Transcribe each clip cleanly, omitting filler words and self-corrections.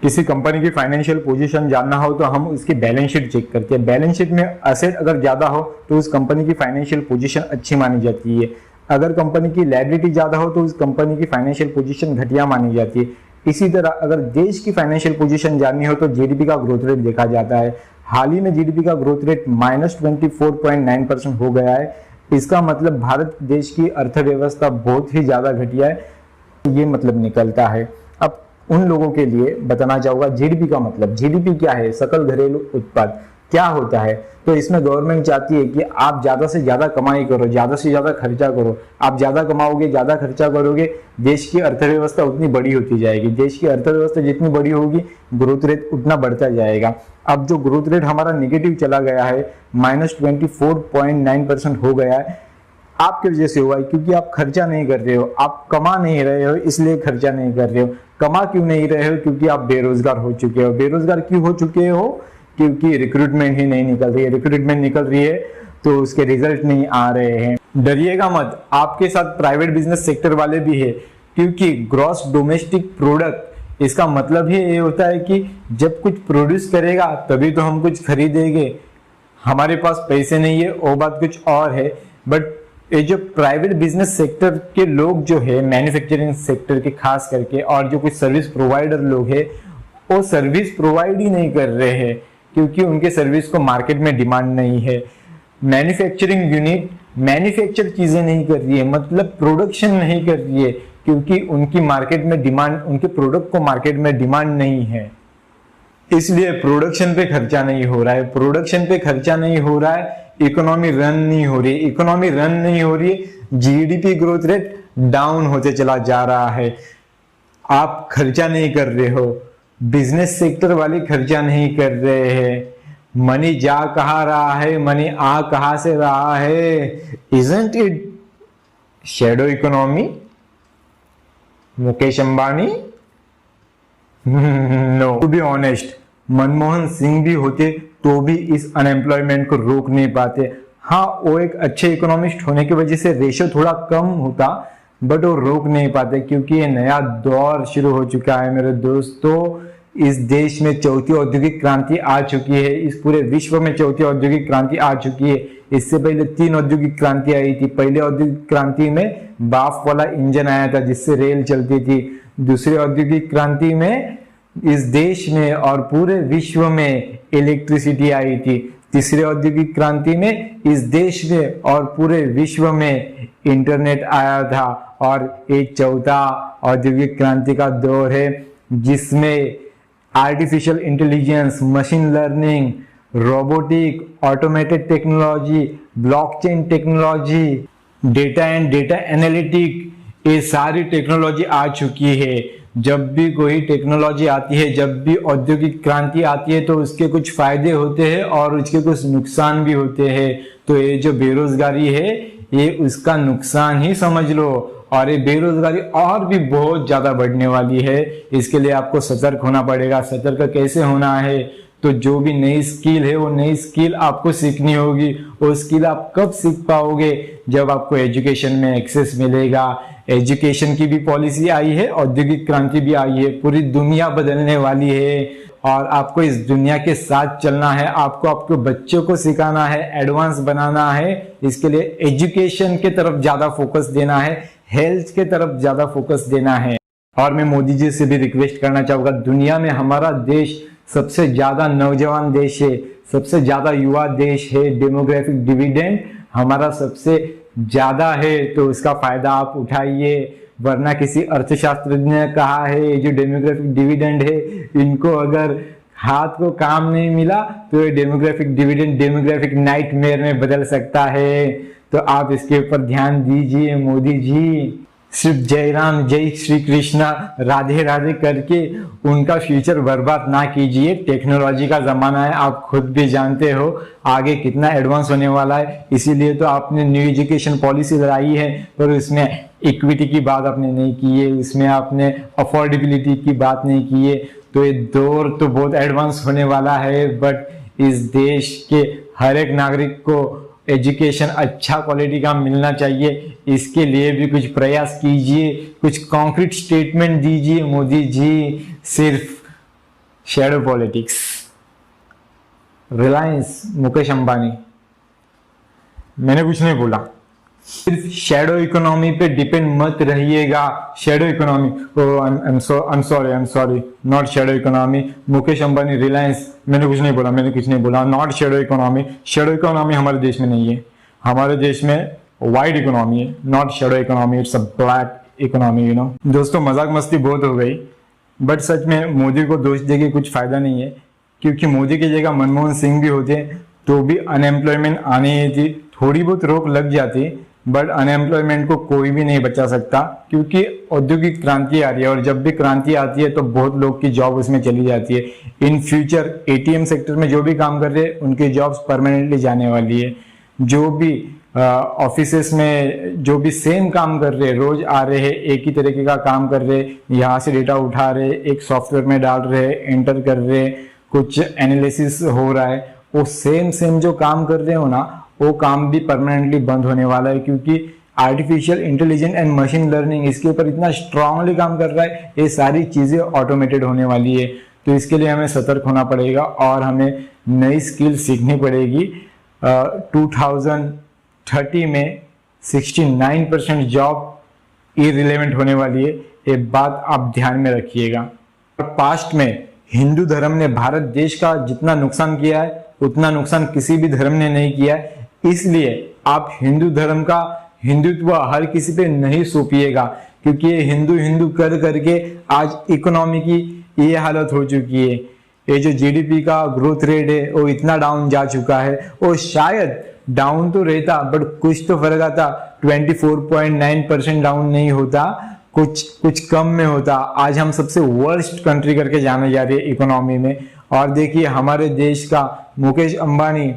किसी कंपनी की financial position जानना हो तो हम उसकी बैलेंस शीट चेक करते हैं। बैलेंस शीट में असेट अगर ज्यादा हो तो उस कंपनी की फाइनेंशियल पोजीशन अच्छी मानी जाती है। अगर कंपनी की लायबिलिटी ज्यादा हो तो उस कंपनी की फाइनेंशियल पोजीशन घटिया मानी जाती है। इसी तरह अगर देश की फाइनेंशियल पोजीशन जाननी हो तो जीडीपी का ग्रोथ रेट देखा जाता है। हाल ही में जीडीपी का ग्रोथ रेट -24.9% हो गया है। इसका मतलब भारत देश की अर्थव्यवस्था बहुत ही ज्यादा घटिया है, ये मतलब निकलता है। अब उन लोगों के लिए बताना चाहूंगा जीडीपी का मतलब। जीडीपी क्या है? सकल घरेलू उत्पाद क्या होता है? तो इसमें गवर्नमेंट चाहती है कि आप ज्यादा से ज्यादा कमाई करो, ज्यादा से ज्यादा खर्चा करो। आप ज्यादा कमाओगे, ज्यादा खर्चा करोगे, देश की अर्थव्यवस्था उतनी बड़ी होती जाएगी। देश की अर्थव्यवस्था जितनी बड़ी होगी ग्रोथ रेट उतना बढ़ता जाएगा। अब जो ग्रोथ रेट हमारा नेगेटिव चला गया है, -24.9% हो गया है, आपकी वजह से हुआ है, क्योंकि आप खर्चा नहीं कर रहे हो, आप कमा नहीं रहे हो, इसलिए खर्चा नहीं कर रहे हो। कमा क्यों नहीं रहे हो? क्योंकि आप बेरोजगार हो चुके हो। बेरोजगार क्यों हो चुके हो? क्योंकि रिक्रूटमेंट ही नहीं निकल रही है। रिक्रूटमेंट निकल रही है तो उसके रिजल्ट नहीं आ रहे हैं। डरिएगा मत, आपके साथ प्राइवेट बिजनेस सेक्टर वाले भी है, क्योंकि ग्रॉस डोमेस्टिक प्रोडक्ट, इसका मतलब ही ये होता है कि जब कुछ प्रोड्यूस करेगा तभी तो हम कुछ खरीदेंगे। हमारे पास पैसे नहीं है वो बात कुछ और है, बट ये जो प्राइवेट बिजनेस सेक्टर के लोग जो है, मैन्युफैक्चरिंग सेक्टर के खास करके, और जो कुछ सर्विस प्रोवाइडर लोग है, वो सर्विस प्रोवाइड ही नहीं कर रहे हैं क्योंकि उनके सर्विस को मार्केट में डिमांड नहीं है। मैन्युफैक्चरिंग यूनिट मैन्युफैक्चर चीजें नहीं कर रही है, मतलब प्रोडक्शन नहीं कर रही है, क्योंकि उनकी मार्केट में डिमांड, उनके प्रोडक्ट को मार्केट में डिमांड नहीं है। इसलिए प्रोडक्शन पे खर्चा नहीं हो रहा है। प्रोडक्शन पे खर्चा नहीं हो रहा है, इकोनॉमी रन नहीं हो रही है। इकोनॉमी रन नहीं हो रही है, जीडीपी ग्रोथ रेट डाउन होते चला जा रहा है। आप खर्चा नहीं कर रहे हो, बिजनेस सेक्टर वाले खर्चा नहीं कर रहे हैं। मनी जा कहाँ रहा है, मनी आ कहाँ से रहा है? Isn't it shadow economy? Mukesh Ambani? No. To be honest, Manmohan Singh भी होते तो भी इस अनएम्प्लॉयमेंट को रोक नहीं पाते। हाँ, वो एक अच्छे इकोनॉमिस्ट होने की वजह से रेशो थोड़ा कम होता, बट वो रोक नहीं पाते, क्योंकि ये नया दौर शुरू हो चुका है मेरे दोस्तों। इस देश में चौथी औद्योगिक क्रांति आ चुकी है, इस पूरे विश्व में चौथी औद्योगिक क्रांति आ चुकी है। इससे पहले 3 औद्योगिक क्रांति आई थी। पहले औद्योगिक क्रांति में बाफ वाला इंजन आया था जिससे रेल चलती थी। दूसरी औद्योगिक क्रांति में इस देश में और पूरे विश्व में इलेक्ट्रिसिटी आई थी। तीसरी औद्योगिक क्रांति में इस देश में और पूरे विश्व में इंटरनेट आया था। और एक चौथा औद्योगिक क्रांति का दौर है जिसमें artificial intelligence, machine learning, robotic, automated technology, blockchain technology, data and data analytic, ये सारी टेक्नोलॉजी आ चुकी है। जब भी कोई टेक्नोलॉजी आती है, जब भी औद्योगिक क्रांति आती है, तो उसके कुछ फायदे होते हैं और उसके कुछ नुकसान भी होते हैं। तो ये जो बेरोजगारी है, ये उसका नुकसान ही समझ लो, और ये बेरोजगारी और भी बहुत ज्यादा बढ़ने वाली है। इसके लिए आपको सतर्क होना पड़ेगा। सतर्क कैसे होना है? तो जो भी नई स्किल है, वो नई स्किल आपको सीखनी होगी। वो स्किल आप कब सीख पाओगे? जब आपको एजुकेशन में एक्सेस मिलेगा। एजुकेशन की भी पॉलिसी आई है, औद्योगिक क्रांति भी आई है, पूरी दुनिया बदलने वाली है और आपको इस दुनिया के साथ चलना है। आपको आपके बच्चों को सिखाना है, एडवांस बनाना है। इसके लिए एजुकेशन के तरफ ज्यादा फोकस देना है, हेल्थ के तरफ ज्यादा फोकस देना है। और मैं मोदी जी से भी रिक्वेस्ट करना चाहूंगा, दुनिया में हमारा देश सबसे ज्यादा नौजवान देश है, सबसे ज्यादा युवा देश है। डेमोग्राफिक डिविडेंड हमारा सबसे ज्यादा है, तो इसका फायदा आप उठाइए। वरना किसी अर्थशास्त्रज्ञ ने कहा है, ये जो डेमोग्राफिक डिविडेंड है, इनको अगर हाथ को काम नहीं मिला तो ये डेमोग्राफिक डिविडेंड डेमोग्राफिक नाइटमेयर में बदल सकता है। तो आप इसके ऊपर ध्यान दीजिए मोदी जी। सिर्फ जय राम, जय श्री कृष्णा, राधे राधे करके उनका फ्यूचर बर्बाद ना कीजिए। टेक्नोलॉजी का जमाना है, आप खुद भी जानते हो आगे कितना एडवांस होने वाला है। इसीलिए तो आपने न्यू एजुकेशन पॉलिसी लाई है, पर उसमें इक्विटी की बात आपने नहीं की है, इसमें आपने अफोर्डेबिलिटी की बात नहीं की है। तो ये दौर तो बहुत एडवांस होने वाला है, बट इस देश के हर एक नागरिक को एजुकेशन अच्छा क्वालिटी का मिलना चाहिए। इसके लिए भी कुछ प्रयास कीजिए, कुछ कॉन्क्रीट स्टेटमेंट दीजिए मोदी जी। सिर्फ शैडो पॉलिटिक्स, रिलायंस, मुकेश अंबानी। मैंने कुछ नहीं बोला, सिर्फ शैडो इकोनॉमी पे डिपेंड मत रहिएगा। Shadow economy, I am sorry, not shadow economy. Mukesh Ambani, Reliance, मैंने कुछ नहीं बोला, not shadow economy. Shadow economy हमारे देश में नहीं है, हमारे देश में वाइड इकोनॉमी है, not shadow economy, it's a black economy, you know. दोस्तों मजाक मस्ती बहुत हो गई, बट सच में मोदी को दोष देके कुछ फायदा नहीं है, क्योंकि मोदी की जगह मनमोहन सिंह भी होते तो भी अनएम्प्लॉयमेंट आनी ही थी। थोड़ी बहुत रोक लग जाती, बट अनएम्प्लॉयमेंट को कोई भी नहीं बचा सकता, क्योंकि औद्योगिक क्रांति आ रही है, और जब भी क्रांति आती है तो बहुत लोग की जॉब उसमें चली जाती है। इन फ्यूचर एटीएम सेक्टर में जो भी काम कर रहे हैं उनकी जॉब्स परमानेंटली जाने वाली है। जो भी ऑफिसेस में जो भी सेम काम कर रहे हैं, रोज आ रहे हैं, एक ही तरीके का काम कर रहे, यहाँ से डेटा उठा रहे, एक सॉफ्टवेयर में डाल रहे, एंटर कर रहे, कुछ एनालिसिस हो रहा है, वो सेम जो काम कर रहे हो ना, वो काम भी परमानेंटली बंद होने वाला है, क्योंकि artificial intelligence and machine learning इसके ऊपर इतना स्ट्रांगली काम कर रहा है, ये सारी चीजें ऑटोमेटेड होने वाली है। तो इसके लिए हमें सतर्क होना पड़ेगा और हमें नई स्किल सीखनी पड़ेगी। 2030 में 69% जॉब इररिलेवेंट होने वाली है, ये बात आप ध्यान में रखिएगा। पास्ट में हिंदू धर्म ने भारत देश का जितना नुकसान किया है उतना नुकसान किसी भी धर्म ने नहीं किया है, इसलिए आप हिंदू धर्म का हिंदुत्व हर किसी पे नहीं सौंपिएगा, क्योंकि ये हिंदू कर करके आज इकोनॉमी की ये हालत हो चुकी है। ये जो जीडीपी का ग्रोथ रेट है वो इतना डाउन जा चुका है, वो शायद डाउन तो रहता बट कुछ तो फर्क आता, 24.9% डाउन नहीं होता, कुछ कम में होता। आज हम सबसे वर्स्ट कंट्री करके जाने जा रही है इकोनॉमी में। और देखिए हमारे देश का मुकेश अंबानी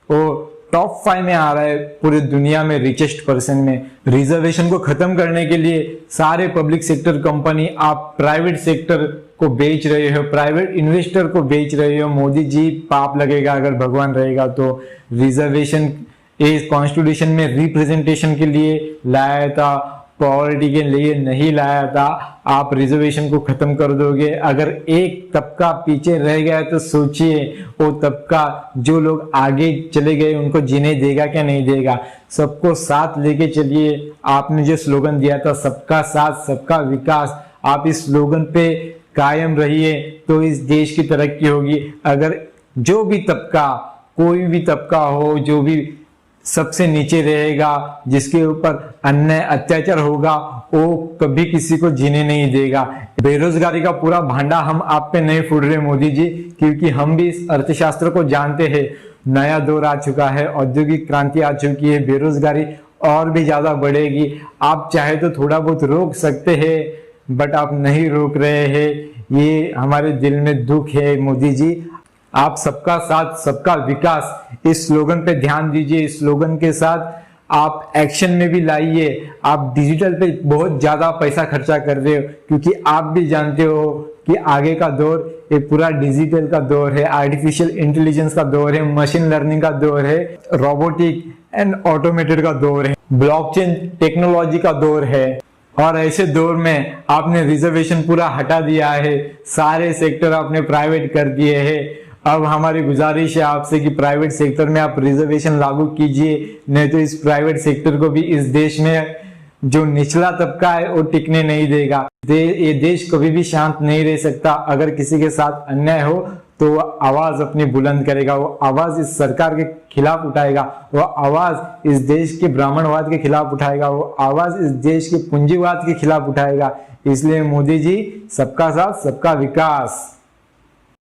वो टॉप 5 में आ रहा है पूरी दुनिया में रिचेस्ट पर्सन में। रिजर्वेशन को खत्म करने के लिए सारे पब्लिक सेक्टर कंपनी आप प्राइवेट सेक्टर को बेच रहे हो, प्राइवेट इन्वेस्टर को बेच रहे हो। मोदी जी पाप लगेगा अगर भगवान रहेगा तो। रिजर्वेशन इस कॉन्स्टिट्यूशन में रिप्रेजेंटेशन के लिए लाया था, पॉवर्टी के लिए नहीं लाया था। आप रिजर्वेशन को खत्म कर दोगे, अगर एक तबका पीछे रह गया तो सोचिए वो तबका जो लोग आगे चले गए उनको जीने देगा क्या नहीं देगा। सबको साथ लेके चलिए। आपने जो स्लोगन दिया था सबका साथ सबका विकास, आप इस स्लोगन पे कायम रहिए तो इस देश की तरक्की होगी। अगर जो भी तबका, कोई भी तबका हो जो भी सबसे नीचे रहेगा, जिसके ऊपर अन्याय अत्याचार होगा, वो कभी किसी को जीने नहीं देगा। बेरोजगारी का पूरा भांडा हम आप पे नहीं फूट रहे मोदी जी, क्योंकि हम भी इस अर्थशास्त्र को जानते हैं। नया दौर आ चुका है, औद्योगिक क्रांति आ चुकी है, बेरोजगारी और भी ज्यादा बढ़ेगी। आप चाहे तो थोड़ा बहुत रोक सकते हैं बट आप नहीं रोक रहे हैं, ये हमारे दिल में दुख है मोदी जी। आप सबका साथ सबका विकास इस स्लोगन पे ध्यान दीजिए। इस स्लोगन के साथ आप एक्शन में भी लाइए। आप डिजिटल पे बहुत ज्यादा पैसा खर्चा कर रहे हो, क्योंकि आप भी जानते हो कि आगे का दौर एक पूरा डिजिटल का दौर है, आर्टिफिशियल इंटेलिजेंस का दौर है, मशीन लर्निंग का दौर है, रोबोटिक एंड ऑटोमेटेड का दौर है, ब्लॉकचेन टेक्नोलॉजी का दौर है। और ऐसे दौर में आपने रिजर्वेशन पूरा हटा दिया है, सारे सेक्टर आपने प्राइवेट कर दिए हैं। अब हमारी गुजारिश है आपसे कि प्राइवेट सेक्टर में आप रिजर्वेशन लागू कीजिए, नहीं तो इस प्राइवेट सेक्टर को भी इस देश में जो निचला तबका है वो टिकने नहीं देगा। ये देश कभी भी शांत नहीं रह सकता। अगर किसी के साथ अन्याय हो तो वो आवाज अपनी बुलंद करेगा, वो आवाज इस सरकार के खिलाफ उठाएगा, वो आवाज इस देश के ब्राह्मणवाद के खिलाफ उठाएगा, वो आवाज इस देश के पूंजीवाद के खिलाफ उठाएगा। इसलिए मोदी जी सबका साथ सबका विकास।